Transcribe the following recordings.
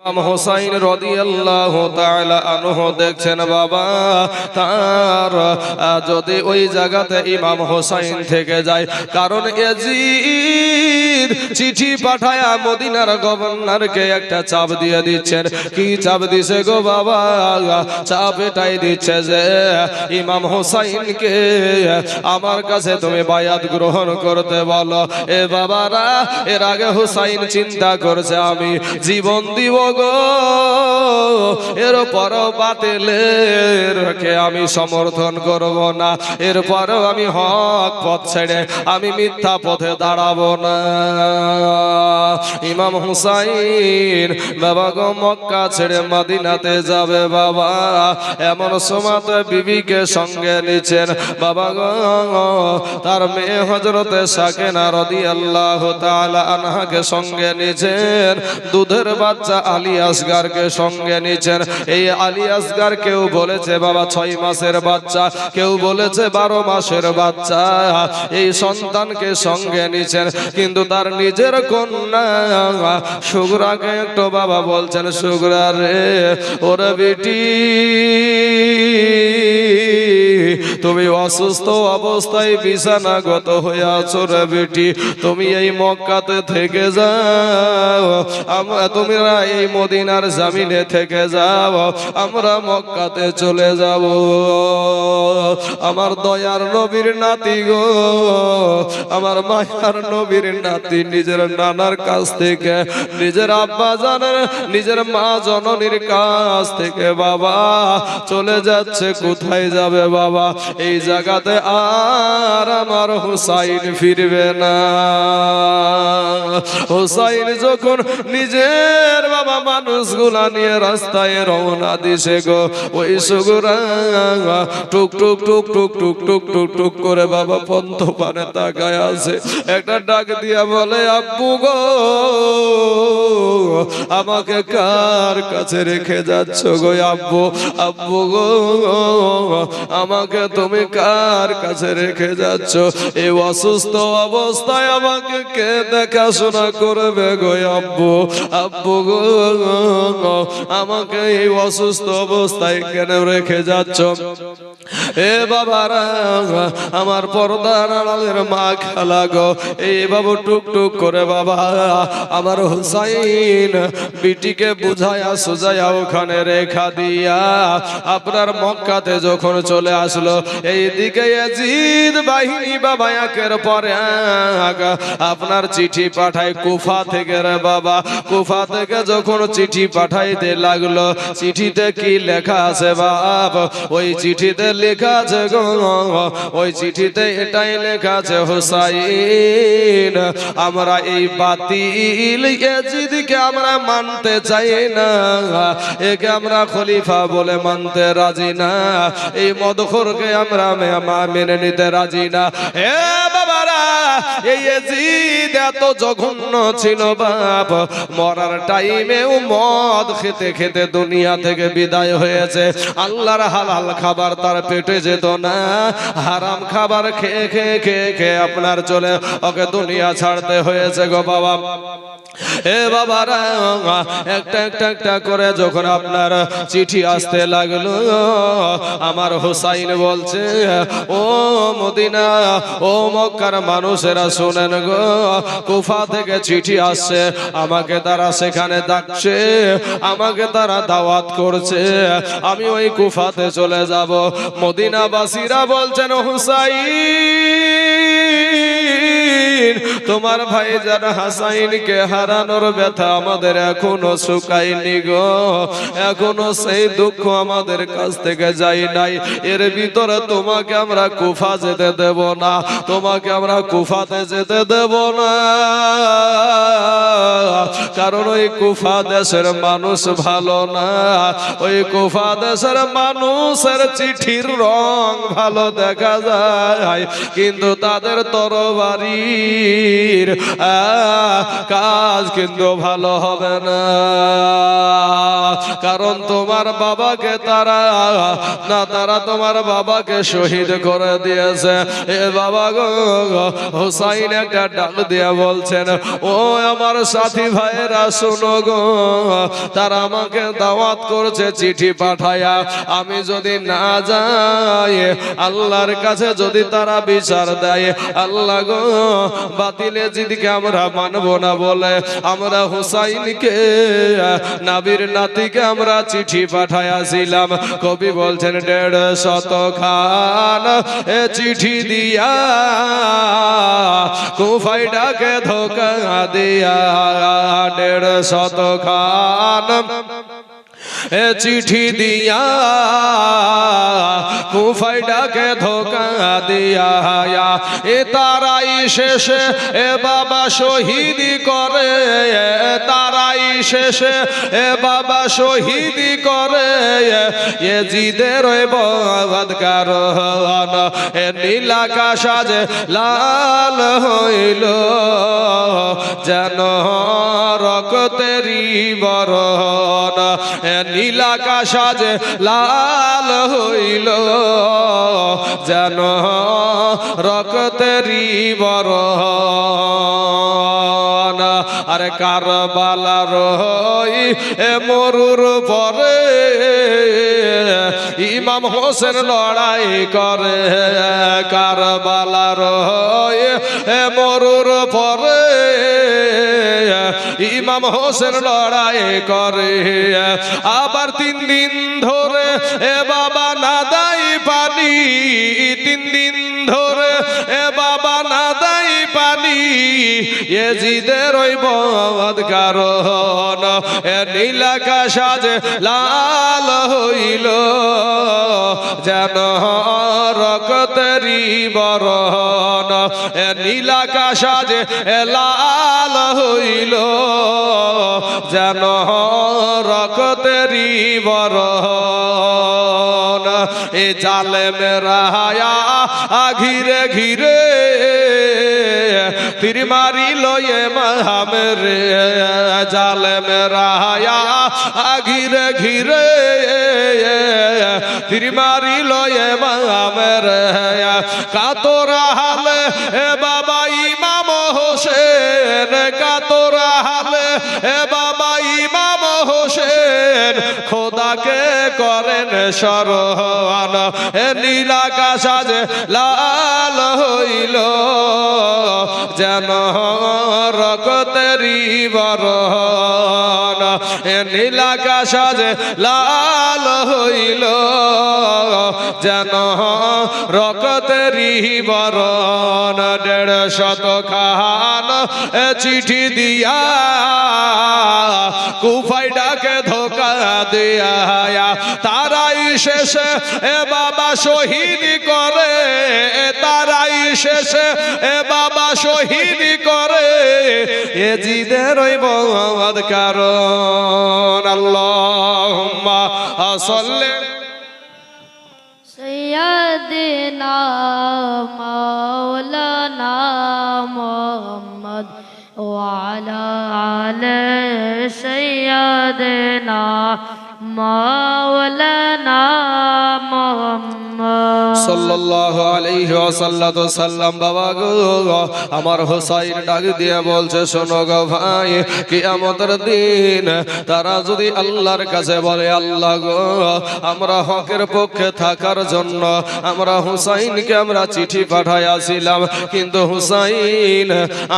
ইমাম হুসাইন রাদিয়াল্লাহু তাআলা আনহু দেখছেন বাবা তার যদি ওই জায়গাতে ইমাম হুসাইন থেকে যায়, কারণ ইয়াজিদ চিঠি পাঠায় মদিনার গভর্নরকে একটা চাপ দিয়ে দিচ্ছেন। কি চাপ দিছে গো বাবা? চাপ এটাই দিচ্ছে যে ইমাম হুসাইনকে আমার কাছে তুমি বায়াত গ্রহণ করতে বলো। এ বাবারা, এর আগে হুসাইন চিন্তা করছে আমি জীবন দিব গো, এরপরও বাতিলেরকে আমি সমর্থন করব না, এরপরও আমি হক পথ ছেড়ে আমি মিথ্যা পথে দাঁড়াবো না। ইমাম হুসাইন বাবা গো মক্কা ছেড়ে মদিনাতে যাবে বাবা, এমন সময়তে বিবিকে সঙ্গে নিচ্ছেন বাবা গো, তার মেয়ে হযরতে সাকিনা রাদিয়াল্লাহু তাআলা আনহাকে সঙ্গে নিচ্ছেন, দুধের বাচ্চা আলী আসগারকে সঙ্গে নিচ্ছেন। এই আলী আসগার কেউ বলেছে বাবা 6 মাসের বাচ্চা, কেউ বলেছে 12 মাসের বাচ্চা, এই সন্তানকে সঙ্গে নিচ্ছেন। কিন্তু তার নিজের কন্যা সুগরাকে একটু বাবা বলছেন, সুগরা রে ওরে বেটি, তুমি অসুস্থ অবস্থায় বিছানাগত হয়ে আছো রে বেটি, তুমি এই মক্কাতে থেকে যাও, তোমরা এই মদিনার জমিনে থেকে যাও, আমরা মক্কাতে চলে যাব। আমার দয়ার নবীর নাতি গো, আমার মায়ার নবীর নাতি নিজের নানার কাছ থেকে, নিজের আব্বা জানের, নিজের মা জননীর কাছ থেকে বাবা চলে যাচ্ছে। কোথায় যাবে বাবা? এই জায়গাতে আর আমার হুসাইন ফিরবে না। হুসাইন যখন নিজের বাবা মানুষগুলা নিয়ে রাস্তায় রওনা দিছে গো, ওই সুগরা টুক টুক টুক টুক টুক টুক টুক টুক করে বাবা পন্থ পানে তাকায় আছে। একটা ডাক দিয়া বলে, আব্বু গো আমাকে কার কাছে রেখে যাচ্ছ গো আব্বু? আব্বু গো আমাকে তুমি কার কাছে রেখে যাচ্ছ? এই অসুস্থ অবস্থায় আমাকে কে দেখাশোনা করবে গো আব্বু? আব্বু গো আমাকে এই অসুস্থ অবস্থায় কেন রেখে যাচ্ছ? এ বাবারা, আমার পর্দার আড়ালের মা খালা গো, এই বাবু টুক টুক করে বাবা আমার হুসাইন বিটিকে বুঝায়া সুজায়া ওখানে রেখা দিয়া আপনার মক্কাতে যখন চলে আসলো, এইদিকে ইয়াজিদ বাহিনী বাবা একের পরে আপনার চিঠি পাঠায় কুফা থেকে রে বাবা। কুফা থেকে যখন চিঠি পাঠাইতে লাগলো, চিঠিতে কি লেখা আছে বাপ? ওই চিঠিতে লেখা আছে গো, ওই চিঠিতে এটাই লেখা আছে, হুসাইন আমরা এই বাতিল ইয়াজিদকে আমরা মানতে চাই না, একে আমরা খলিফা বলে মানতে রাজি না, এই মদখোরকে আমরা মেনে নিতে রাজি না। এ বাবারা, এই ইয়াজিদ এত জঘন্য ছিল বাপ, মরার টাইমেও মদ খেতে খেতে দুনিয়া থেকে বিদায় হয়েছে। আল্লাহর হালাল খাবার তার পেটে যেত না, হারাম খাবার খেয়ে খেয়ে খেয়ে খেয়ে আপনার চলে ওকে দুনিয়া ছাড়তে হয়েছে গো বাবা। এ বাবারা, একটা একটা একটা করে যখন আপনার চিঠি আসতে লাগলো, আমার হুসাইন বলছে, ও মদিনা, ও মক্কার মানুষেরা শুনেন গো, কুফা থেকে চিঠি আসছে, আমাকে তারা সেখানে ডাকছে, আমাকে তারা দাওয়াত করছে, আমি ওই কুফাতে চলে যাব। মদিনাবাসীরা বলছেন, হুসাইন তোমার ভাইজান হাসাইনকে হারানোর ব্যথা আমাদের এখনো শুকায়নি গো, এখনো সেই দুঃখ আমাদের কাছ থেকে যাই নাই। এর ভিতরে তোমাকে আমরা কুফা যেতে দেব না, তোমাকে আমরা কুফাতে যেতে দেব না, কারণ ওই কুফা দেশের মানুষ ভালো না, ওই কুফা দেশের মানুষের চিঠির রং ভালো দেখা যায়, কিন্তু তাদের তরবারির কাজ কিন্তু ভালো হবে না। কারণ তোমার বাবাকে তারা তোমার বাবাকে শহীদ করে দিয়েছে। এ বাবা গো, হুসাইন একটা ডাক দিয়ে বলছেন, ও আমার সাথী ভাইয়েরা শোনো গো, তারা আমাকে দাওয়াত করছে চিঠি পাঠায়া, আমি যদি না যাই আল্লাহর কাছে যদি তারা বিচার দেয়, আল্লাহ গো বাতিলে জিদকে আমরা মানব না বলে আমরা হুসাইনকে নবীর নাতিকে আমরা চিঠি পাঠাইয়াছিলাম। কবি বলছেন 150 খান এ চিঠি দিয়া কুফায় ডাকে ধোকা দিয়া, 150 খান এ চিঠি দিয়া কুফায় ডাকে ধোকা দিয়া, এ তারাই শেষে এ বাবা শহীদি করে, তারাই শেষে এ বাবা শহীদি করে ইয়েজিদের ওই বদকার, এ নীল আকাশ আজ লাল হইল যেন রক্তেরই বরণ, নীল আকাশ আজ লাল হইল যেন রক্তেরই বরণ। আরে কারবালার এ মরুর পরে ইমাম হোসেন লড়াই করে, কারবালার এ মরুর পরে ইমাম হোসেন লড়াই করে। আবার 3 দিন ধরে এ বাবা না দেয় পানি, 3 দিন ধরে এ বাবা না দেয় পানি, ইয়েজিদের ওই বদকার, এ নীল আকাশ আজ লাল হইল যেন রক্তেরই বরণ, এ নীল আকাশ আজ লাল হইল যেন রক্তেরই বরণ। এ জালেমেরা ঘিরে ঘিরে তীর মারিল এ মাহমেরে, জালেমেরা ঘিরে ঘিরে তীর মারিল এ মাহমেরে, কাতরা হালে এ বাবা ইমাম হোসেন, কাতরা হালে এ বাবা ইমাম হোসেন খোদাকে করেন স্মরণ, এ নীল আকাশ আজ লাল হইল যেন রক্তেরই বরণ, এ নীল আকাশ আজ লাল হইল যেন রক্তেরই বরণ। 150 খান এ চিঠি দিয়া কুফায় ডাকে ধোকা দিয়া, তারাই শেষে এ বাবা শহীদ করে, তারাই শেষে এ বাবা শহীদ করে ইয়েজিদের ওই বদকার। আল্লাহুম্মা সাল্লি সাইয়্যিদিনা মাওলানা মুহাম্মদ ওয়া আলা আলি সাইয়্যিদিনা মাওলানা মুহাম্মদ সাল্লাল্লাহু আলাইহি ওয়াসাল্লাম। বাবা গো, আমার হোসাইন ডাক দিয়ে বলছে, শোনো গো ভাই, কিয়ামতের দিন তারা যদি আল্লাহর কাছে বলে, আল্লাহ গো আমরা হকের পক্ষে থাকার জন্য আমরা হুসাইনকে আমরা চিঠি পাঠাইয়াছিলাম, কিন্তু হুসাইন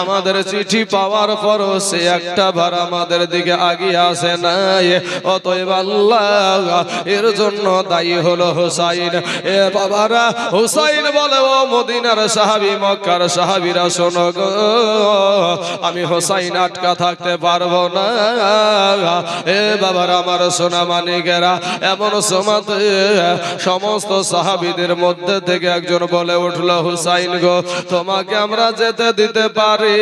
আমাদের চিঠি পাওয়ার পরও সে একটা বার আমাদের দিকে আগিয়ে আসে নাই, অতএব আল্লাহ এর জন্য দায়ী হলো হুসাইন। এ বাবারা, হুসাইন বলে, ও মদিনার সাহাবী, মক্কার সাহাবীরা শোনো গো, আমি হুসাইন আটকা থাকতে পারবো না। এ বাবারা, আমার সোনা মানিকেরা, এমন সময়তে সমস্ত সাহাবীদের মধ্যে থেকে একজন বলে উঠলো, হুসাইন গো তোমাকে আমরা যেতে দিতে পারি,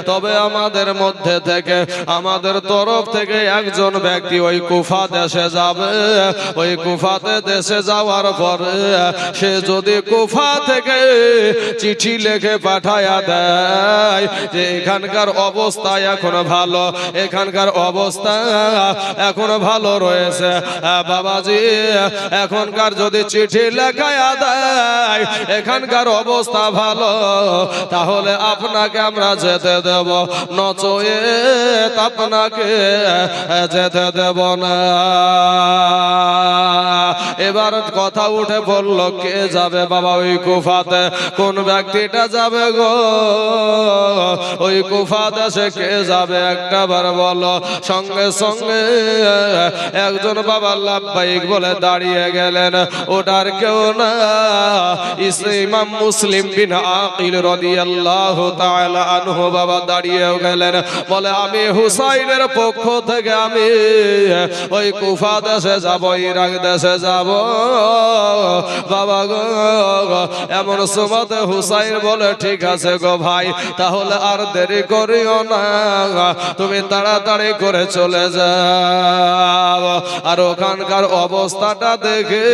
তবে আমাদের মধ্যে থেকে আমাদের তরফ থেকে একজন ব্যক্তি ওই কুফা দেশে যাবে, ওই কুফাতে দেশে যাওয়ার পরে সে যদি কুফা থেকে চিঠি লিখে পাঠায়া দেয় যে এখানকার অবস্থা এখন ভালো, এখানকার অবস্থা এখন ভালো রয়েছে, বাবাজি এখনকার যদি চিঠি লেখায়া দেয় এখানকার অবস্থা ভালো, তাহলে আপনাকে আমরা যেতে দেব, নচেত আপনাকে যেতে দেব না। এবার কথা উঠে বলল কে যাবে বাবা ওই কুফাতে? কোন ব্যক্তিটা যাবে গো ওই কুফা দেশে? কে যাবে একটা বার বলো। সঙ্গে সঙ্গে একজন বাবা লাব্বাইক বলে দাঁড়িয়ে গেলেন, ওটার কেউ না ইমাম মুসলিম বিন আকিল রাদিয়াল্লাহু তাআলা আনহু বাবা দাঁড়িয়ে গেলেন, বলে আমি হুসাইনের পক্ষ থেকে আমি ওই কুফা দেশে যাব, ইরাক দেশে যাব বাবা গো। এমন সময়তে হুসাইন বলে ঠিক আছে গো ভাই, তাহলে আর দেরি করিও না, তুমি তাড়াতাড়ি করে চলে যাও, আর ওখানকার অবস্থাটা দেখে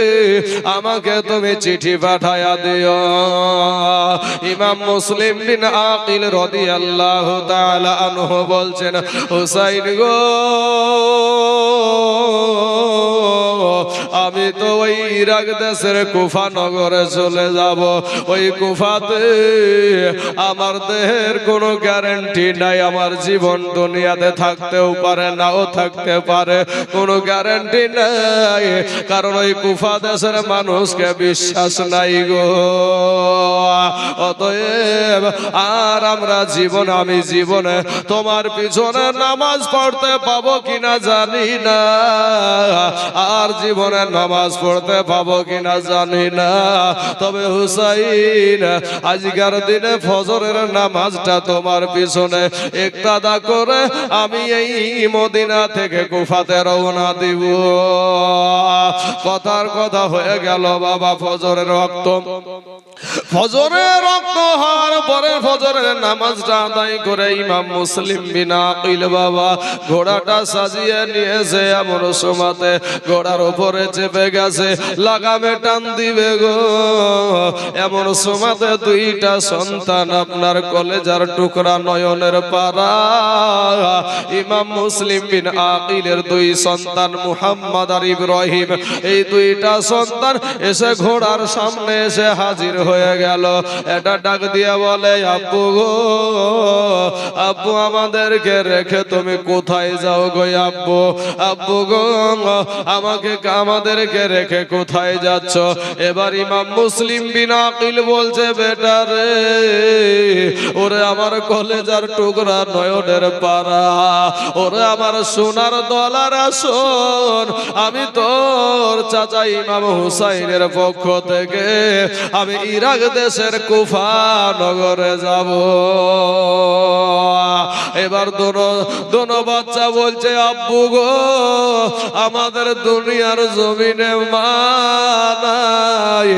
আমাকে তুমি চিঠি পাঠায়া দিও। ইমাম মুসলিম বিন আকিল রাদিয়াল্লাহু তাআলা আনহু বলছেন, হুসাইন গো আমি তো ওই ইরাক দেশের কুফা নগরে চলে যাব, ওই কুফাতে আমার দেহের কোনো গ্যারান্টি নাই, আমার জীবন দুনিয়াতে থাকতেও পারে নাও থাকতে পারে, কোনো গ্যারান্টি নাই, কারণ ওই কুফা দেশের মানুষকে বিশ্বাস নাই গো। অতএব আর আমরা আমি জীবনে তোমার পিছনে নামাজ পড়তে পাবো কিনা জানি না, আর জীবনে নামাজ পড়তে পাবো কিনা জানি না, তবে হুসাইন আজকের দিনে ফজরের নামাজটা তোমার পিছনে ইক্তাদা করে আমি এই মদিনা থেকে কুফাতে রওনা দিব। কথার কথা হয়ে গেল বাবা, ফজরের রক্ত হওয়ার পরে ফজরের নামাজটা আদায় করে ইমাম মুসলিম বিন আকিল বাবা ঘোড়াটা সাজিয়ে নিয়েছে, এমন সময়তে ঘোড়ার উপরে চেপে গেছে, লাগামে টান দিবে গো, এমন সময়তে দুইটা সন্তান আপনার কলেজার টুকরা নয়নের পারা ইমাম মুসলিম বিন আকিলের দুই সন্তান মুহাম্মদ আর ইব্রাহিম, এই দুইটা সন্তান এসে ঘোড়ার সামনে এসে হাজির হয়ে গেল। এটা ডাক দিয়ে বলে, আব্বু গো আব্বু আমাদেরকে রেখে তুমি কোথায় যাও গো আব্বু? আব্বু গো আমাদেরকে রেখে কোথায় যাচ্ছ? এবার ইমাম মুসলিম বিন আকিল বলছে, বেটা রে ওরে আমার কলেজার টুকরা নয়নের পারা, ওরে আমার সোনার দলারা শোন, আমি তোর চাচা ইমাম হুসাইনের পক্ষ থেকে আমি ইরাক দেশের কুফা নগরে যাব। এবার দোনো বাচ্চা বলছে, আব্বু গো আমাদের দুনিয়ার জমিনে মা নাই,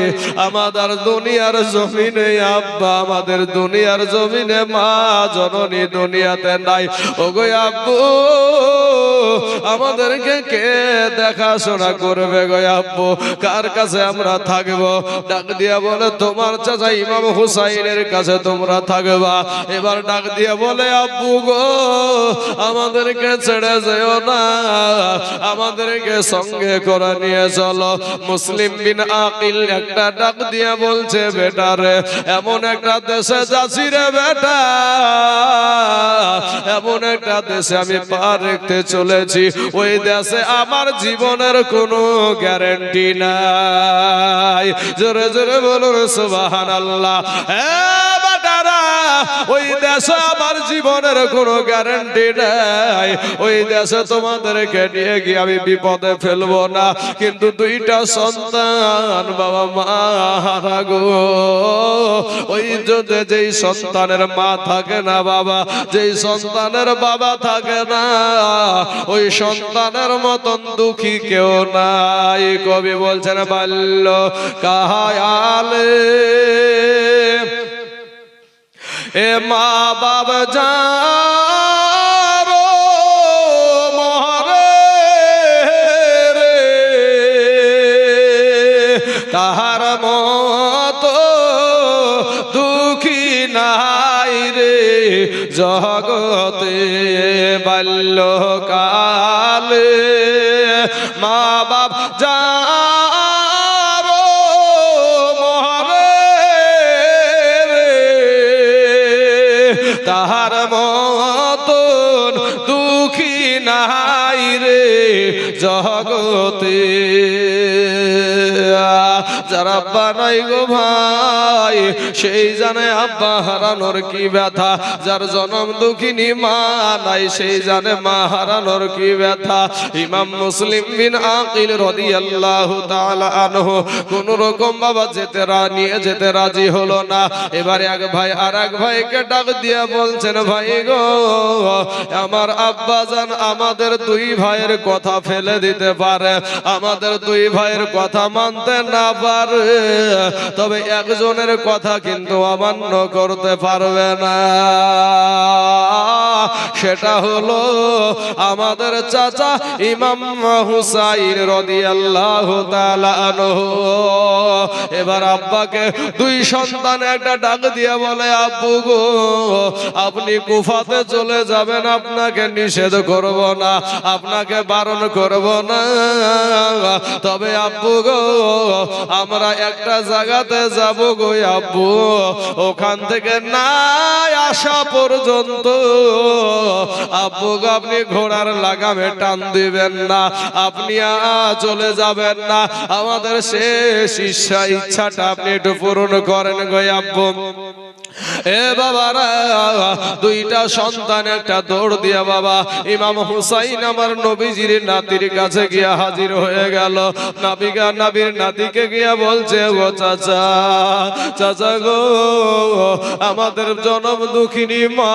আমাদের দুনিয়ার জমিনে আব্বা, আমাদের দুনিয়ার জমিনে মা জননী দুনিয়াতে নাই, ওগো আব্বু আমাদেরকে কে দেখাশোনা করবে গো আব্বু? কার কাছে আমরা থাকবো? ডাক দিয়া বলে, তোমার চাচা ইমাম হুসাইনের কাছে তোমরা থাকবা। এবার ডাক দিয়া বলে, আব্বু গো আমাদেরকে ছেড়ে যেও না, আমাদেরকে সঙ্গে করে নিয়ে চলো। মুসলিম বিন আকিল একটা ডাক দিয়া বলছে, বেটা রে এমন একটা দেশে যাচ্ছি রে বেটা, এমন একটা দেশে আমি পা রাখতে চলেছি, ওই দেশে আমার জীবনের কোনো গ্যারান্টি নাই। জোরে জোরে বলুন সুবহানাল্লাহ। ওই দেশে আমার জীবনের কোনো গ্যারান্টি নাই, ওই দেশে তোমাদেরকে নিয়ে গিয়ে আমি বিপদে ফেলবো না, কিন্তু দুইটা সন্তান বাবা মারা গো, ওই যদি যেই সন্তানের মা থাকে না বাবা, যেই সন্তানের বাবা থাকে না, ওই সন্তানের মতন দুঃখী কেউ নাই। কবি বলছেন, বাল্য কাহায়ালে এ মা বাবা যারো মরে রে, তাহার মন জগতে বাল্যকালে মা বাপ যারো মরে তাহার মতন দুঃখী নাই রে জগতে। যার আব্বা নাই গো ভাই সেই জানে আব্বা হারানোর কি ব্যথা, যার জনম দুঃখিনী মা নাই সেই জানে মা হারানোর কি ব্যথা। ইমাম মুসলিম বিন আকিল রাদিয়াল্লাহু তাআলা আনহু কোন রকম বাবা নিয়ে যেতে রাজি হলো না। এবারে এক ভাই আর এক ভাইকে ডাক দিয়ে বলছেন, ভাই গো আমার আব্বা জান আমাদের দুই ভাইয়ের কথা ফেলে দিতে পারে, আমাদের দুই ভাইয়ের কথা মানতে না পারে, তবে একজনের কথা কিন্তু অমান্য করতে পারবে না, সেটা হলো আমাদের চাচা ইমাম হুসাইন রাদিয়াল্লাহু তাআলা আনহু। এবার আব্বাকে দুই সন্তান একটা ডাক দিয়ে বলে, আব্বু গো আপনি কুফাতে চলে যাবেন, আপনাকে নিষেধ করব না, আপনাকে বারণ করব না, তবে আব্বু গো আমরা একটা জায়গাতে যাব গো আব্বু, ওখান থেকে না আসা পর্যন্ত আব্বু গো আপনি ঘোড়ার লাগামে টান দিবেন না, আপনি চলে যাবেন না, আমাদের শেষ ইচ্ছাটা আপনি একটু পূরণ করেন গো আব্বু। এ বাবারা দুইটা সন্তান একটা দৌড় দিয়া বাবা ইমাম হুসাইন আমার নবীজির নাতির কাছে গিয়া হাজির হয়ে গেল। নবীর নাতিকে গিয়া বলছে, ও চাচা, চাচা গো আমাদের জনম দুঃখিনী মা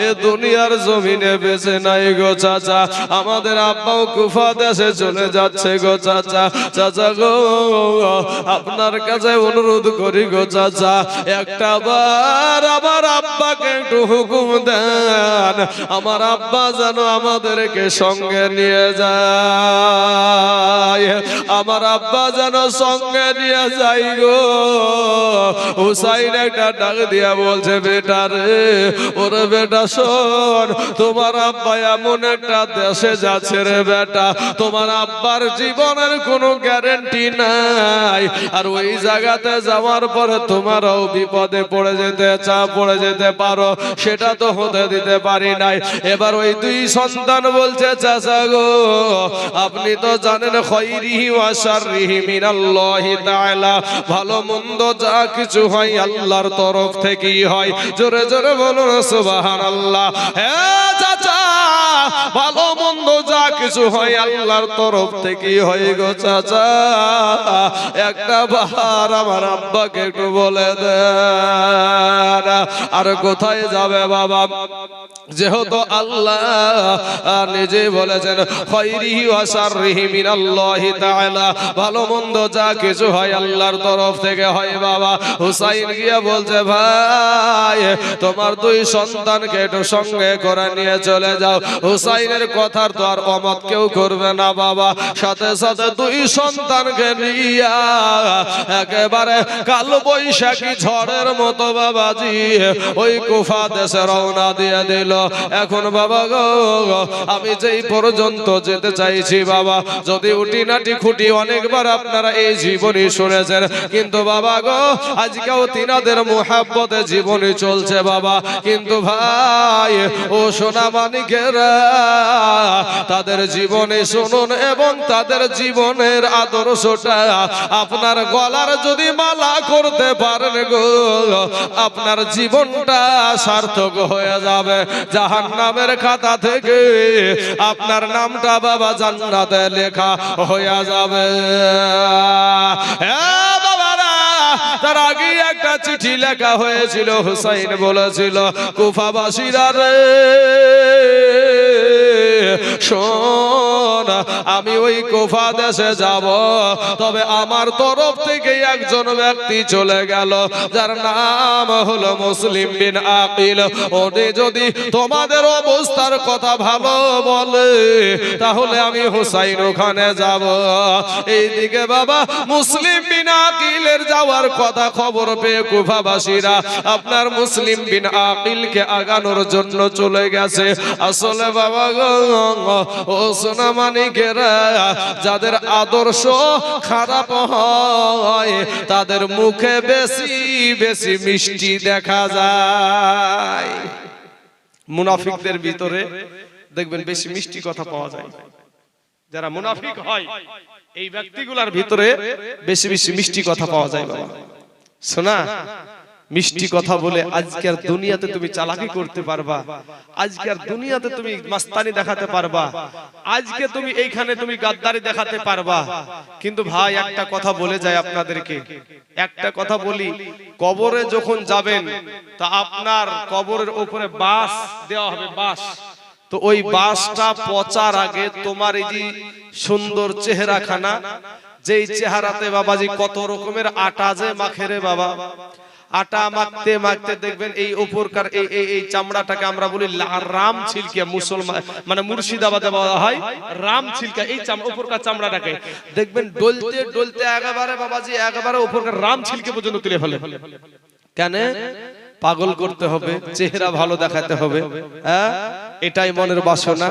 এ দুনিয়ার জমিনে বেঁচে নাই গো চাচা, আমাদের আব্বাও কুফা দেশে চলে যাচ্ছে গো চাচা, চাচা গো আপনার কাছে অনুরোধ করি গো চাচা, একটা বার আমার আব্বাকে একটু হুকুম দেন, আমার আব্বা যেন আমাদেরকে সঙ্গে নিয়ে যায়, আমার আব্বা যেন সঙ্গে নিয়ে যাই গো। হুসাইন একটা ডাক দিয়া বলছে, বেটা রে, ওরে বেটা শোন, তোমার আব্বা এমন একটা দেশে যাচ্ছে রে বেটা, তোমার আব্বার জীবনের কোনো গ্যারান্টি নাই, আর ওই জায়গাতে যাওয়ার পরে তোমারও বিপদে পড়ে যেতে পারো, সেটা তো হতে দিতে পারি নাই। এবার ওই দুই সন্তান বলছে, চাচা গো আপনি তো জানেন খায়রিহি ওয়া শাররিহি মিনাল্লাহি তাআলা, ভালো মন্দ যা কিছু হয় আল্লাহর তরফ থেকেই হয়, জোরে জোরে বলুন সুবহানাল্লাহ। হ্যাঁ চাচা, ভালো মন্দ যা কিছু হয় আল্লাহর তরফ থেকেই হয় গো চাচা, একটা বার আমার আব্বাকে একটু বলে দেন। আর কোথায় যাবে বাবা, যেহেতু আল্লাহ নিজে বলেছেন খায়রিহি ওয়া শাররিহি মিনাল্লাহি তাআলা, ভালো মন্দ যা কিছু হয় আল্লাহর তরফ থেকে হয় বাবা। হুসাইন গিয়া বলছে, ভাই তোমার দুই সন্তানকে একটু সঙ্গে করে নিয়ে চলে যাও। হুসাইনের কথার তো আর অমত কেউ করবে না বাবা, সাথে সাথে দুই সন্তানকে নিয়া একেবারে কাল বৈশাখী ঝড়ের মতো বাবাজি ওই কুফা দেশে রওনা দিয়ে দিল। এখন বাবা গো আমি যেই পর্যন্ত যেতে চাইছি বাবা, যদি উটিনাটি খুঁটি অনেকবার আপনারা এই জীবনী শুনেছেন, কিন্তু বাবা গো আজকেও তিনাদের মুহাব্বতে জীবনী চলছে বাবা। কিন্তু ভাই ও সোনা মানিকেরা, তাদের জীবনে শুনুন এবং তাদের জীবনের আদর্শটা আপনার গলার যদি মালা করতে পারেন গো, আপনার জীবনটা সার্থক হয়ে যাবে। জাহান্নামের খাতা থেকে আপনার নামটা বাবা জান্নাতে লেখা হয়ে যাবে। হ্যাঁ বাবারা, তার আগে একটা চিঠি লেখা হয়েছিল, হুসাইন বলেছিল, কুফাবাসীরা রে শোন, যখন আমি ওই কুফা দেশে যাব, তবে আমার তরফ থেকে একজন ব্যক্তি চলে গেল যার নাম হলো মুসলিম বিন আকিল। উনি যদি তোমাদের অবস্থার কথা ভালো বলে তাহলে আমি হুসাইন ওখানে যাব। এইদিকে বাবা মুসলিম বিন আকিলের যাওয়ার কথা খবর পেয়ে কুফাবাসীরা আপনার মুসলিম বিন আকিলকে আগানোর জন্য চলে গেছে। আসলে বাবা গো, ও সোনা মানিকেরা, যাদের আদর্শ খারাপ হয় তাদের মুখে বেশি বেশি মিষ্টি দেখা যায়। মুনাফিকদের ভিতরে দেখবেন বেশি মিষ্টি কথা পাওয়া যায়। যারা মুনাফিক হয় এই ব্যক্তিগুলোর ভিতরে বেশি বেশি মিষ্টি কথা পাওয়া যায়। বাবা শোনা, মিষ্টি কথা বলে আজকের দুনিয়াতে তুমি চালাকি করতে পারবা, আজকের দুনিয়াতে তুমি মাস্তানি দেখাতে পারবা, আজকে তুমি এইখানে তুমি গাদ্দারি দেখাতে পারবা। কিন্তু ভাই একটা কথা বলে যায় আপনাদেরকে, একটা কথা বলি, কবরে যখন যাবেন তা আপনার কবরের উপরে বাঁশ দেওয়া হবে, বাঁশ। তো ওই বাঁশটা পচার আগে তোমার এই যে সুন্দর চেহারাখানা, যেই চেহারাতে বাবাজি কত রকমের আটা যে মাখে রে বাবা, আটা মাখতে মাখতে দেখবেন এই উপরকার এই চামড়াটাকে আমরা বলি রাম ছিলকা, মুসলমান মানে মুর্শিদাবাদে বলা হয় রাম ছিলকা। এই উপরকার চামড়াটাকে দেখবেন ডলতে ডলতে একেবারে বাবাজি একেবারে উপরকার রাম ছিলকে পর্যন্ত তুলে ফেলে। কেন? পাগল করতে হবে, চেহারা ভালো দেখাতে হবে। হ্যাঁ, এটাই মনের বাসনা।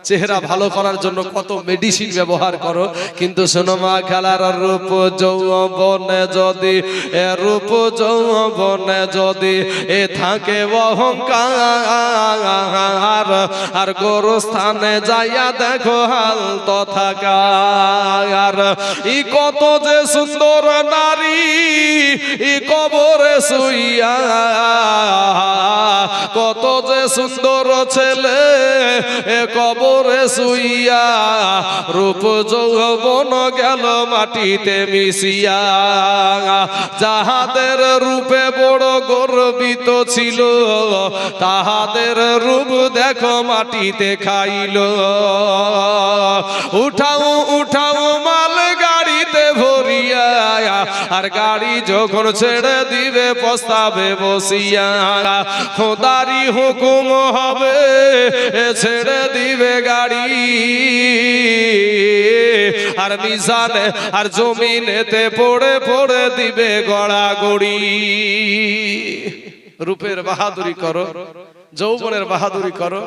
চেহারা ভালো করার জন্য কত মেডিসিন ব্যবহার করো, কিন্তু শোনো মা, খেলার রূপ যৌবনে যদি রূপ যৌবনে যদি এ থাকে অহংকার, আর গোরস্থানে যাইয়া দেখো হাল তথাকার। ই কত যে সুন্দর নারী ই কবরে শুইয়া, কত যে সুন্দর ছেলে এ কবরে শুইয়া, রূপ যৌবন গেল মাটিতে মিশিয়া। যাহাদের রূপে বড় গর্বিত ছিল, তাহাদের রূপ দেখো মাটিতে খাইল। উঠাও উঠাও মাল গাড়িতে ভরিয়া, আর গাড়ি যখন ছেড়ে দিবে পস্তাবে বসিয়া। খোদারি হুকুম হবে ছেড়ে দিবে গাড়ি, আর মিজানে আর জমিনেতে পড়ে পড়ে দিবে গড়াগড়ি। রূপের বাহাদুরি করো, যৌবনের বাহাদুরি করো।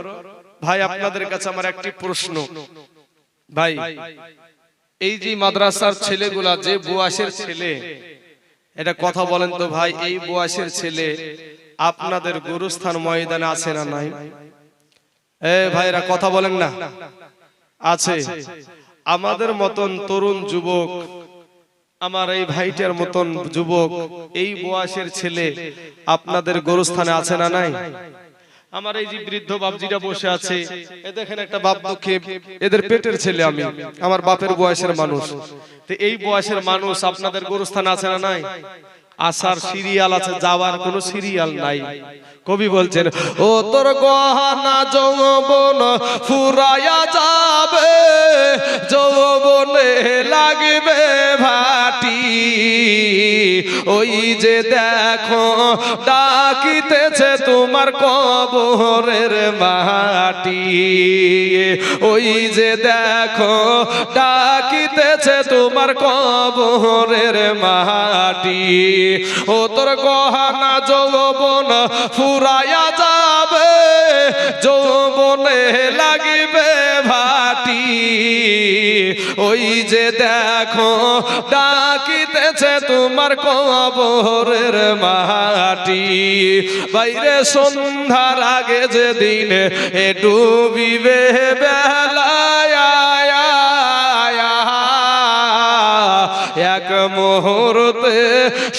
ভাই আপনাদের কাছে আমার একটি প্রশ্ন, ভাই এই যে মাদ্রাসার ছেলেগুলা যে বয়সের ছেলে, এটা কথা বলেন তো ভাই, এই বয়সের ছেলে আপনাদের গুরুস্থান ময়দানে আছে না নাই? এ ভাইরা কথা বলেন না, আছে। আমাদের মতন তরুণ যুবক, আমার এই ভাইটার মতন যুবক, এই বয়সের ছেলে আপনাদের গুরুস্থানে আছে না নাই? আমার এই যে বৃদ্ধ বাপজিরা বসে আছে, এ দেখেন একটা বাপ দুঃখে, এদের পেটের ছেলে আমি, আমার বাপের বয়সের মানুষ। তো এই বয়সের মানুষ আপনাদের গুরুস্থান আছে না নাই? আসার সিরিয়াল আছে, যাওয়ার কোনো সিরিয়াল নাই। কবি বলছেন, ও তোর গহনা যৌবন ফুরায়া যাবে, যৌবনে লাগবে ভাটি। ওই যে দেখো ডাকিতেছে তোমার কবরের মাটি, ওই যে দেখো ডাকিতেছে তোমার কবরের মাটি। ও তোর গহনা যৌবন ফুরায়া যাবে, যৌবনে লাগিবে ভাটি। ওই যে দেখো ডাকিতেছে তোমার কবরের মাটি। বাইরে সন্ধ্যার আগে যেদিন এ ডুবিবে বেলায়, এক মুহূর্তে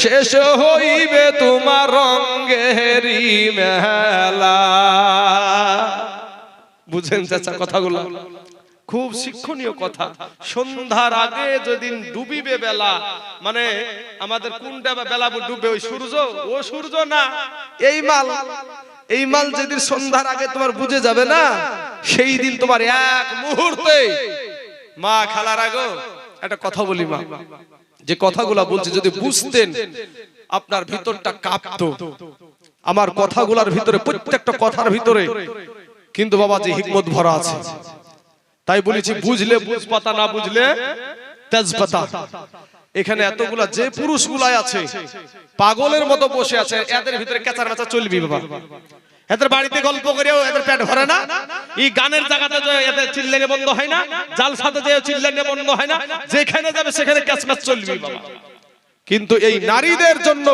শেষ হইবে তোমার রঙ্গেরি মেলা। বুঝেন চাচা কথাগুলো? খুব শিক্ষণীয় কথা। সন্ধ্যার আগে যেদিন ডুবিবে বেলা, মানে আমাদের কোনটা বেলা ডুববে? ওই সূর্য? ও সূর্য না, এই মাল, এই মাল যেদিন সন্ধ্যার আগে তোমার বুঝে যাবে না, সেই দিন তোমার এক মুহূর্তে মা খালারা গো একটা কথা বলি মা, যে কথাগুলা বলছে যদি বুঝতেন আপনার ভিতরটা কাঁপতো। আমার কথাগুলার ভিতরে প্রত্যেকটা কথার ভিতরে কিন্তু বাবা যে হিকমত ভরা আছে, তাই বলেছি বুঝলে বুঝ পাতা, না বুঝলে তেজপাতা। এখানে এতগুলা যে পুরুষগুলাই আছে পাগলের মতো বসে আছে, এদের ভিতরে কেচার মেচা চলবি বাবা। এদের বাড়িতে গল্প করেও এদের পেট ভরে না, এই গানের জায়গাতে যে এদের চিল্লানি বন্ধ হয় না, জালসাতে যে চিল্লানি বন্ধ হয় না, যেখানে যাবে সেখানে ক্যাচম্যাচ চলবি বাবা। কিন্তু এই নারীদের জন্য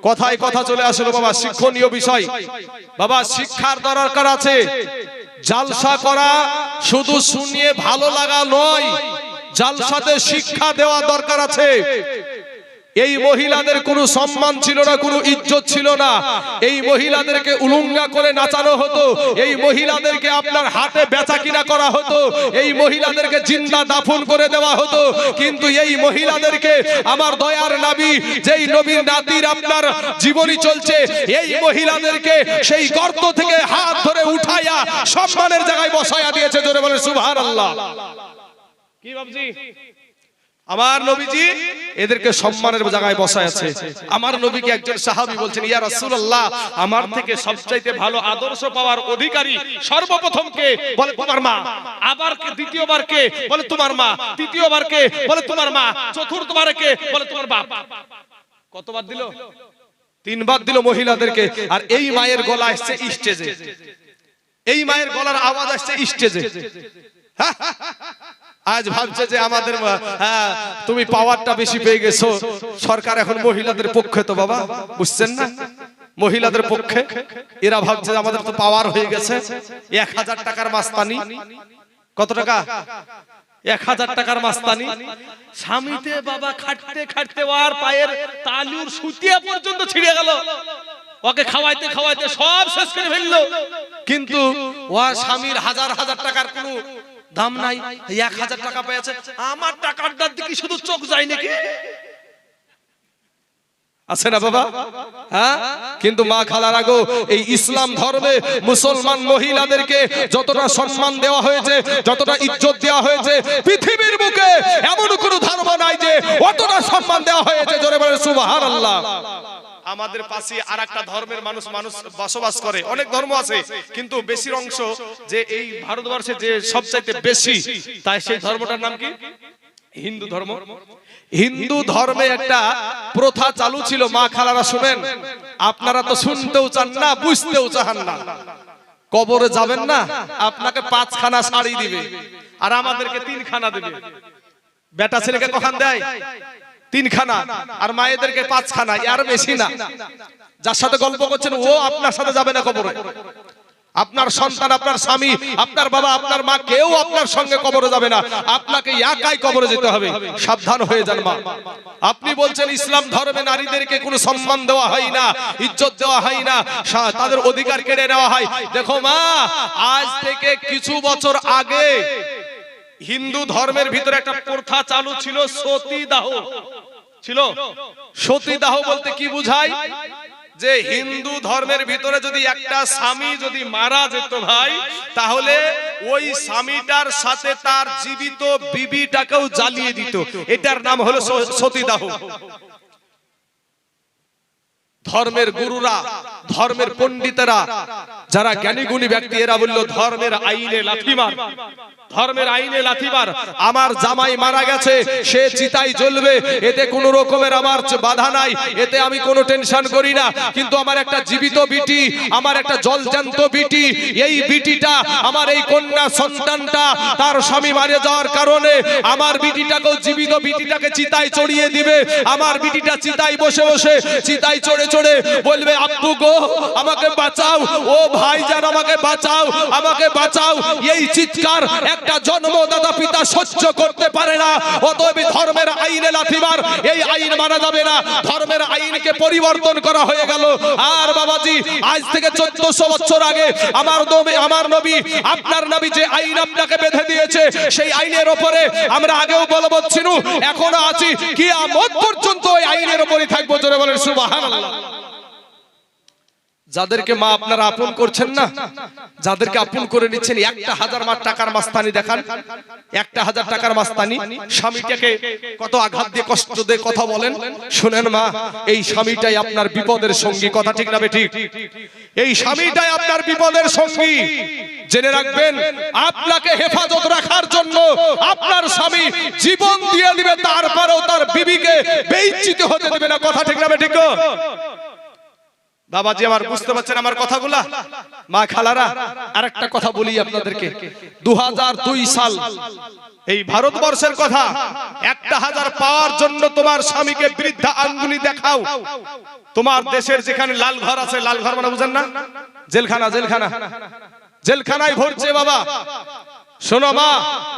কথায় কথা চলে আসলো বাবা, শিক্ষণীয় বিষয় বাবা, শিক্ষার দরকার আছে। জালসা করা শুধু শুনিয়ে ভালো লাগা নয়, জালসাতে শিক্ষা দেওয়া দরকার আছে। এই মহিলাদের কোনো সম্মান ছিল না, কোনো ইজ্জত ছিল না। এই মহিলাদেরকে উলঙ্গা করে নাচানো হতো, এই মহিলাদেরকে আপনার হাতে বেচা কিনা করা হতো, এই মহিলাদেরকে জিন্দা দাফন করে দেওয়া হতো। কিন্তু এই মহিলাদেরকে আমার দয়ার নবী, যেই নবীর নাতির আপনার জীবনী চলছে, এই মহিলাদেরকে সেই গর্ত থেকে হাত ধরে উঠাইয়া সম্মানের জায়গায় বসাইয়া দিয়েছে। জোরে বলে সুবহানাল্লাহ। কি বাবজি, আমার নবীজি এদেরকে সম্মানের জায়গায় বসায় আছে। আমার নবীকে একজন সাহাবী বলছেন, ইয়া রাসূলুল্লাহ, আমার থেকে সবচাইতে ভালো আদর্শ পাওয়ার অধিকারী সর্বপ্রথম কে? বলে তোমার মা। আবার কে? দ্বিতীয়বার কে? বলে তোমার মা। তৃতীয়বার কে? বলে তোমার মা। চতুর্থবার কে? বলে তোমার বাপ। কতবার দিল? 3 বার দিল মহিলাদেরকে। আর এই মায়ের গলা আসছে স্টেজে, এই মায়ের গলার আওয়াজ আসছে স্টেজে। আজ ভাবছে যে আমাদের তুমি পাওয়ারটা বেশি পেয়ে গেছো, সরকার এখন মহিলাদের পক্ষে। তো বাবা বুঝছেন না, মহিলাদের পক্ষে। এরা ভাবছে আমাদের তো পাওয়ার হয়ে গেছে। 1000 টাকার মাস্তানি। কত টাকা? 1000 টাকার মাস্তানি। স্বামীতে বাবা খাটতে খাটতে আর পায়ের তালুর সুতিয়া পর্যন্ত ছিঁড়ে গেল, ওকে খাওয়াইতে খাওয়াইতে সব শেষ করে ফেললো। কিন্তু ও স্বামীর হাজার হাজার টাকার কোনো দাম নাই। 1000 টাকা পেয়েছে, আমার টাকার দিকে শুধু চোখ যায় নাকি? আছে না বাবা? হ্যাঁ, কিন্তু মা খালারা গো, এই ইসলাম ধর্মে মুসলমান মহিলাদেরকে যতটা সম্মান দেওয়া হয়েছে, যতটা ইজ্জত দেওয়া হয়েছে, পৃথিবীর বুকে এমন কোনো ধর্ম নাই যে অতটা সম্মান দেওয়া হয়েছে। জোরে বলে সুবহানাল্লাহ। আমাদের পাশে আরেকটা ধর্মের মানুষ বসবাস করে। অনেক ধর্ম আছে, কিন্তু বেশির অংশ যে এই ভারতবর্ষে যে সবচাইতে বেশি, তাই সেই ধর্মটার নাম কি? হিন্দু ধর্ম। হিন্দু ধর্মে একটা প্রথা চালু ছিল, মা খালারা শুনেন, আপনারা তো শুনতেও চান না, বুঝতেও চান না। কবরে যাবেন না, আপনাকে 5 খানা শাড়ি দিবে আর আমাদেরকে 3 খানা দেবে। বেটা ছেলেকে কখন দেয়? 3 খানা, আর মায়েদেরকে 5 খানা, আর বেশি না। যার সাথে গল্প করছেন ও আপনার সাথে যাবে না কবরে। আপনার সন্তান, আপনার স্বামী, আপনার বাবা, আপনার মা, কেউ আপনার সঙ্গে কবরে যাবে না। আপনাকে একাই কবরে যেতে হবে। সাবধান হয়ে যান মা। আপনি বলছেন ইসলাম ধর্মে নারীদেরকে কোনো সম্মান দেওয়া হয় না, ইজ্জত দেওয়া হয় না, তাদের অধিকার কেড়ে নেওয়া হয়। দেখো মা, আজ থেকে কিছু বছর আগে হিন্দু ধর্মের ভিতরে একটা প্রথা চালু ছিল, সতীদাহ ছিল। সতীদাহ বলতে কি বুঝায়? যে হিন্দু ধর্মের ভিতরে যদি একটা স্বামী যদি মারা যেত ভাই, তাহলে ওই স্বামীটার সাথে তার জীবিত বিবিটাকেও জ্বালিয়ে দিত। এটার নাম হলো সতীদাহ। ধর্মের গুরুরা, ধর্মের পণ্ডিতেরা, যারা জ্ঞানী গুণী ব্যক্তি, এরা বলল ধর্মের আইনে লাথি মার, ধর্মের আইনে লাথি মার। আমার জামাই মারা গেছে, সে চিতায় জ্বলবে, এতে কোনো রকমের আমার বাধা নাই, এতে আমি কোনো টেনশন করি না। কিন্তু আমার একটা জীবিত বিটি, আমার একটা জলজ্যান্ত বিটি, এই বিটিটা, আমার এই কন্যা সন্তানটা তার স্বামী মারা যাওয়ার কারণে আমার বিটিটাকেও, জীবিত বিটিটাকে চিতায় চড়িয়ে দিবে। আমার বিটিটা চিতায় বসে বসে, চিতায় চড়ে চড়ে বলবে, আব্বু গো আমাকে বাঁচাও, ও ভাইজান আমাকে বাঁচাও, আমাকে বাঁচাও। এই চিৎকার একটা জন্মদাতা পিতা সহ্য করতে পারে না। অতএব ধর্মের আইনে লাথি মার, এই আইন মানা যাবে না। ধর্মের আইনকে পরিবর্তন করা হয়ে গেল। আর বাবাজি, আজ থেকে 1400 বছর আগে আমার নবী, আপনার নবী যে আইন আপনাকে বেঁধে দিয়েছে, সেই আইনের উপরে আমরা আগেও বলবৎ ছিনু, এখনো আছি, কিয়ামত পর্যন্ত ওই আইনের উপরই থাকবো। জোরে বলেন সুবহানাল্লাহ। যাদেরকে মা আপনারা আপন করছেন না, যাদেরকে আপন করে নিচ্ছেন, 1000 টাকার মাস্তানি দেখান, 1000 টাকার মাস্তানি। স্বামীটাকে কত আঘাত দিয়ে কষ্ট দিয়ে কথা বলেন। শুনেন মা, এই স্বামীটাই আপনার বিপদের সঙ্গী। কথা ঠিক না বেঠিক? এই স্বামীটাই আপনার বিপদের সঙ্গী। জেনে রাখবেন, আপনাকে হেফাজত রাখার জন্য আপনার স্বামী জীবন দিয়ে দিবে, তারপরেও তার বিবিকে বেইজ্জত হতে দেবে না। কথা ঠিক না বেঠিক? বাবাজি আমার, বুঝতে পারছেন আমার কথাগুলা? মা খালারা, আরেকটা কথা বলি আপনাদেরকে। 2002 সাল, এই ভারতবর্ষের কথা। 1000 পাওয়ার জন্য তোমার স্বামীকে বৃদ্ধা আঙ্গুলি দেখাও। তোমার দেশের যেখানে লাল ঘর আছে, লাল ঘর মানে বুঝেন না? জেলখানা, জেলখানা, জেলখানায় ভরছে বাবা। শোনো মা,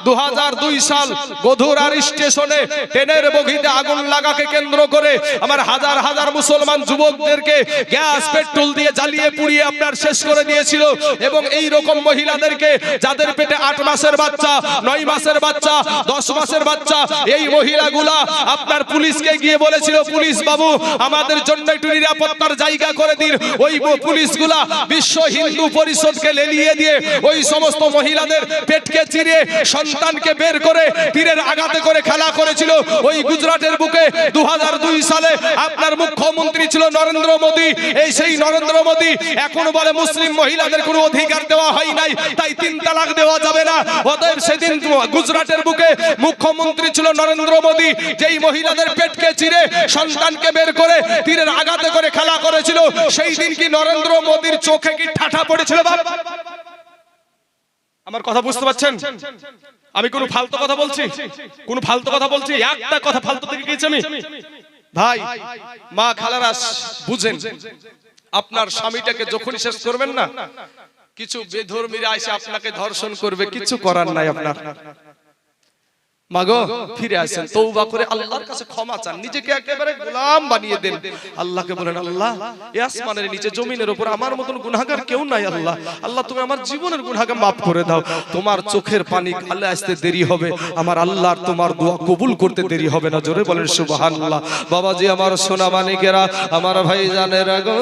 2002 সাল গধুরার স্টেশনে ট্রেনের বগিতে আগুন লাগাকে কেন্দ্র করে আমার হাজার হাজার মুসলমান যুবকদেরকে গ্যাস পেট্রোল দিয়ে জ্বালিয়ে পুড়িয়ে আপনার শেষ করে দিয়েছিল। এবং এই রকম মহিলাদেরকে, যাদের পেটে 8 মাসের বাচ্চা, 9 মাসের বাচ্চা, 10 মাসের বাচ্চা, এই মহিলাগুলা আপনার পুলিশকে গিয়ে বলেছিল, পুলিশ বাবু আমাদের জন্য একটু নিরাপত্তার জায়গা করে দিন। ওই পুলিশগুলা বিশ্ব হিন্দু পরিষদকে লেলিয়ে দিয়ে ওই সমস্ত মহিলাদের পেট চিরে সন্তানকে বের করে তীরের আঘাতে করে খেলা করেছিল। ওই গুজরাটের বুকে 2002 সালে আপনার মুখ্যমন্ত্রী ছিল নরেন্দ্র মোদী। এই সেই নরেন্দ্র মোদী এখন বলে মুসলিম মহিলাদের কোনো অধিকার দেওয়া হয় নাই, তাই 3 তালাক দেওয়া যাবে না। অতএব সেদিন গুজরাটের বুকে মুখ্যমন্ত্রী ছিল নরেন্দ্র মোদী, যেই মহিলাদের পেটকে চিরে সন্তানকে বের করে তীরের আঘাতে করে খেলা করেছিল। সেই দিন কি নরেন্দ্র মোদীর চোখে কি ঠাঠা পড়েছিল? আমার কথা বুঝতে পারছেন? আমি কোন ফালতু কথা বলছি? কোন ফালতু কথা বলছি? একটা কথা ফালতু থেকে গিয়েছি আমি? ভাই মা খালারা বুঝেন, আপনার স্বামীটাকে যখনই শেষ করবেন না, কিছু বেধর্মীরা এসে আপনাকে ধর্ষণ করবে, কিছু করার নাই আপনার। মাগো ফিরে আসেন, তওবা করে আল্লাহর কাছে ক্ষমা চান, নিজেকে একেবারে গোলাম বানিয়ে দেন। আল্লাহকে বলেন, আল্লাহ এই আসমানের নিচে জমিনের উপর আমার মতন গুনাহগার কেউ নাই। আল্লাহ, আল্লাহ তুমি আমার জীবনের গুনাহকে maaf করে দাও। তোমার চোখের পানি গালে আসতে দেরি হবে, আমার আল্লাহর তোমার দোয়া কবুল করতে দেরি হবে না। জোরে বলেন সুবহানাল্লাহ। বাবাজি আমার সোনা মানিকেরা, আমার ভাইজানেরা গো,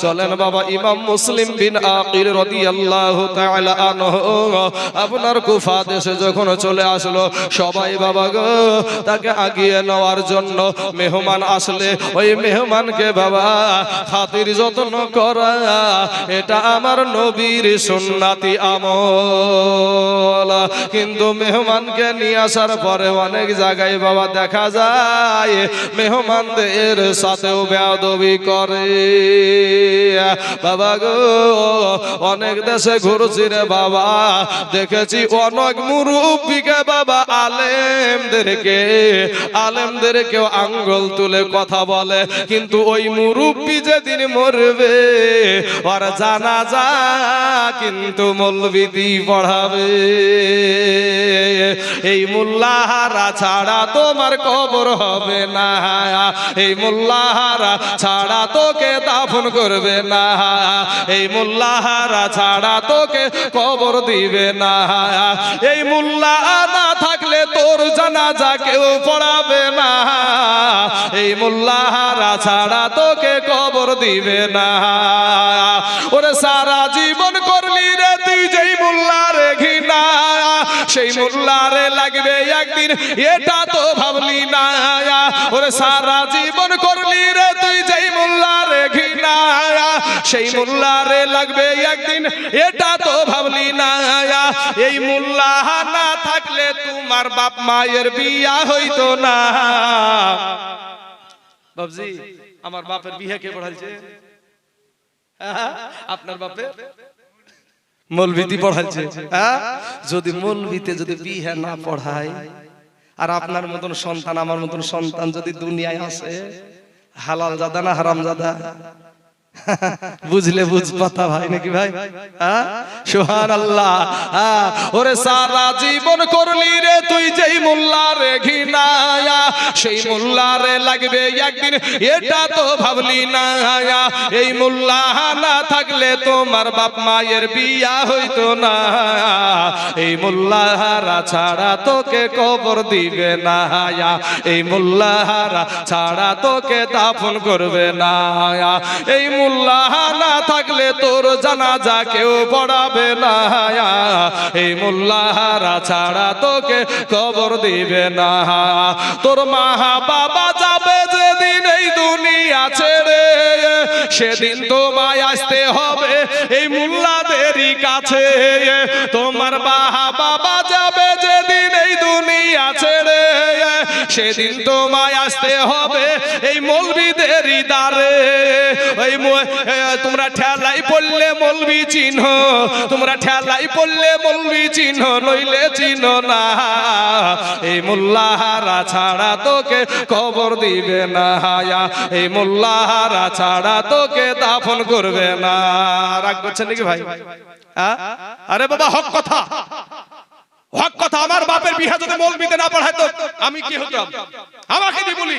চলেন বাবা ইমাম মুসলিম বিন আকিল রাদিয়াল্লাহু তাআলা আনহু আপনার কুফা দেশে যখন চলে আসলো, সবাই বাবা গো তাকে আগিয়ে নেওয়ার জন্য মেহমান আসলে ওই মেহমানকে বাবা খাতির যত্ন করা, এটা আমার নবীর সুন্নাতি আমল। কিন্তু মেহমানকে নিয়ে আসার পরে অনেক জায়গায় বাবা দেখা যায় মেহমানদের সাথেও বেয়াদবি করে। বাবা গো অনেক দেশে ঘুরছি রে বাবা, দেখেছি অনেক মুরব্বিকে বাবা আলেমদেরকেও আঙ্গুল তুলে কথা বলে। কিন্তু ওই মুরব্বি যেদিন মরবে ওর জানাজা কিন্তু মৌলবি পড়াবে। এই মোল্লাহারা ছাড়া তোমার কবর হবে না, এই মোল্লাহারা ছাড়া তোকে দাফন করবে না, এই মোল্লাহারা ছাড়া তোকে কবর দিবে না, এই মোল্লা না থাকলে তোর জানাজা কেউ পড়াবে না, এই মোল্লাহারা ছাড়া তোকে কবর দিবে না। ওরে সারা জীবন করলি রে তুই যেই মোল্লারে ঘৃণা, সেই মোল্লারে লাগবে একদিন, এটা তো ভাবলি না। ওরে সারা জীবন করলি রে তুই যেই মোল্লারে ঘৃণা, সেই মোল্লারে লাগবে একদিন, এটা তো ভাবলি না। এই মোল্লা না থাকলে তোমার বাপ মায়ের বিয়া হইতো না। বাবজি আমার বাপের বিয়ে কে পড়াইছে? আপনার বাপের মৌলভিতে পড়াইছে। যদি মৌলভিতে যদি বিয়ে না পড়ায়, আর আপনার মতন সন্তান আমার মতন সন্তান যদি দুনিয়ায় আসে, হালাল জাদা না হারাম জাদা? বুঝলে বুঝ পাতা ভাই নাকি ভাই? সুবহানাল্লাহ। ওরে সারা জীবন করলি রে তুই যেই মোল্লারে ঘৃণা, সেই মোল্লারে লাগবে একদিন, এটা তো ভাবলি না। এই মোল্লা না থাকলে তোমার বাপ মায়ের বিয়া হইতো না, এই মোল্লাহারা ছাড়া তোকে কবর দিবে না, এই মোল্লাহারা ছাড়া তোকে দাফন করবে না। এই মোল্লা না থাকলে তোর জানাজা কেউ পড়াবে না, এই মোল্লারা ছাড়া তোকে কবর দিবে না। তোর মা বাবা যাবে যেদিন এই দুনিয়া ছেড়ে, সেদিন তোমায় আসতে হবে এই মোল্লাদেরই কাছে। তোমার বাবা যাবে যেদিন এই দুনিয়া ছেড়ে, সেদিন তোমায় আসতে হবে এই মৌলবীদেরই দ্বারে। ওই তোমরা ঠেলাই পড়লে মৌলবী চিহ্ন, তোমরা ঠেলাই পড়লে মৌলবী চিহ্ন, নইলে চিহ্ন না। এই মোল্লাহারা ছাড়া তোকে কবর দিবে না, এই মোল্লাহারা ছাড়া তোকে দাফন করবে না। রাগ করছেন নাকি ভাই? আরে বাবা হক কথা, হক কথা। আমার বাপের বিহা যদি মৌলবীতে না পড়ায় তো আমি কি হতাম? আমাকে দি বলি।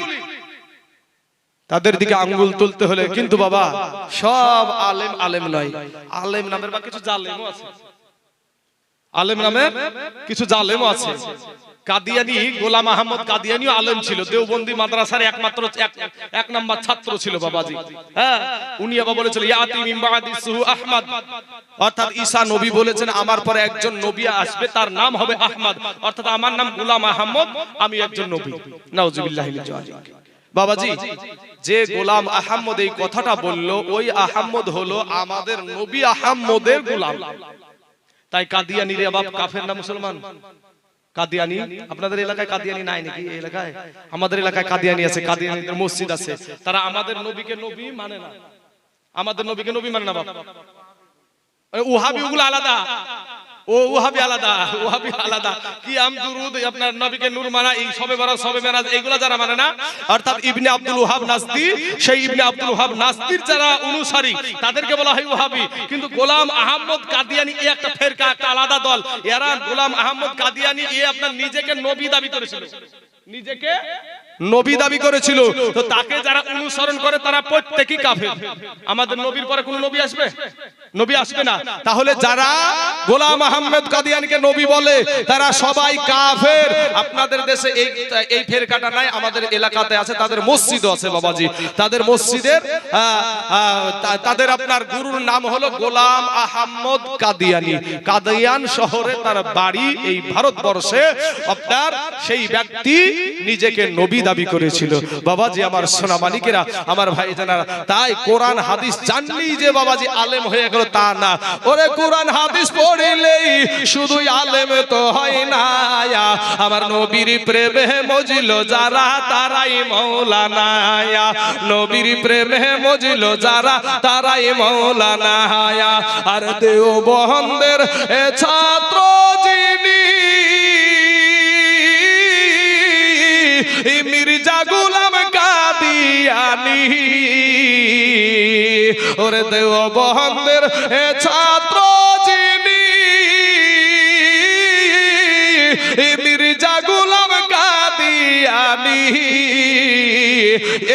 তাদের দিকে আঙ্গুল তুলতে হলে কিন্তু বাবা সব আলেম আলেম নয়, আলেম নামের বা কিছু জালেমও আছে, আলেম নামের কিছু জালেমও আছে। কাদিয়ানি গোলাম আহমদ কাদিয়ানিও আলেম ছিল, দেওবন্দি মাদ্রাসার একমাত্র এক নাম্বার ছাত্র ছিল বাবাজি। হ্যাঁ, উনি আবার বলেছিল ইয়াতি মিন বাদি সুহু আহমদ, অর্থাৎ ঈসা নবী বলেছেন আমার পরে একজন নবী আসবে, তার নাম হবে আহমদ, অর্থাৎ আমার নাম গোলাম আহমদ, আমি একজন নবী। নাউজুবিল্লাহি মিন যালিক। বাবাজি, যে গোলাম আহমদ এই কথাটা বলল, ওই আহমদ হলো আমাদের নবী আহমদের গোলাম। তাই কাদিয়ানি রে বাপ কাফের না মুসলমান? কাদিয়ানি আপনাদের এলাকায় কাদিয়ানি নাই নাকি? এই এলাকায়, আমাদের এলাকায় কাদিয়ানি আছে, কাদিয়ানিদের মসজিদ আছে। তারা আমাদের নবীকে নবী মানে না, আমাদের নবীকে নবী মানে না বাপ। ওহাবি ওগুলো আলাদা, ও ওহাবি আলাদা, ওহাবি আলাদা। কি আমদুরুদ আপনার নবীকে নূর মানা, এই সবে বরাত সবে মেরাজ এইগুলা যারা মানে না, অর্থাৎ ইবনে আব্দুল ওহাব নাসদি, সেই ইবনে আব্দুল ওহাব নাসদির যারা অনুসারী তাদেরকে বলা হয় ওহাবি। কিন্তু গোলাম আহমদ কাদিয়ানি এই একটা ফেরকা, একটা আলাদা দল। এরা গোলাম আহমদ কাদিয়ানি এ আপনার নিজেকে নবী দাবি করেছিল, নিজেকে নবী দাবি করেছিল। তো তাকে যারা অনুসরণ করে তারা প্রত্যেকই কাফের। আমাদের নবীর পরে কোন নবী আসবে? নবী আসবে না। তাহলে যারা গোলাম আহমদ কাদিয়ানিকে নবী বলে তারা সবাই কাফের। আপনাদের দেশে এই ফেরকাটা নাই, আমাদের এলাকাতে আছে, তাদের মসজিদও আছে বাবাজি। তাদের মসজিদের তাদের আপনার গুরুর নাম হলো গোলাম আহমদ কাদিয়ানি। কাদিয়ান শহরে তার বাড়ি, এই ভারতবর্ষে। আপনার সেই ব্যক্তি নিজেকে নবী দাবি করেছিল বাবাজি। আমার সোনা মানিকেরা, আমার ভাই জানারা, তাই কোরআন হাদিস জানলেই যে বাবাজি আলেম হয়ে গেল তা না। ওরে কোরআন হাদিস পড়িলেই শুধু আলেম তো হয় না, আমার নবীর প্রেমে মজিল যারা তারাই মাওলানা, নবীর প্রেমে মজিল যারা তারাই মাওলানা। আর দেওবন্দের ছাত্র যিনি মির্জা গোলাম কাদিয়ানি, ওরে দেওবন্দের ছাত্র যিনি মির্জা গোলাম কাদিয়ানি।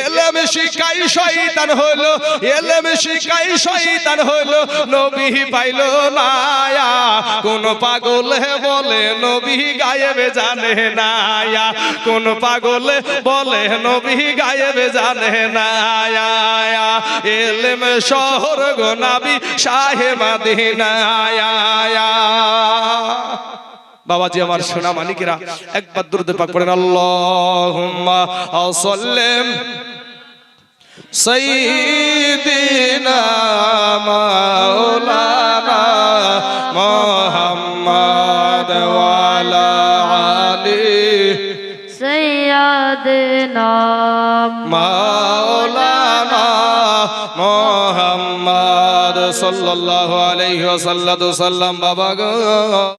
এলেম শিখাই শয়তান হলো, এলেম শিখাই শয়তান হলো, নবী পাইল না। কোন পাগল বলে নবী গায়েবে জানে না, কোন পাগল বলে নবী গায়েবে জানে না। এলেম শহর গো নবী শাহে মদিনা। বাবাজি আমার সোনা মানিকেরা, একবার দুরূদ পাক পড়েন, আল্লাহুম্মা সাল্লিম সাইয়্যিদিনা মাওলানা মুহাম্মদ ওয়া আলা আলি সাইয়্যিদিনা মাওলানা মুহাম্মদ সাল্লাল্লাহু আলাইহি ওয়াসাল্লাম। বাবা গো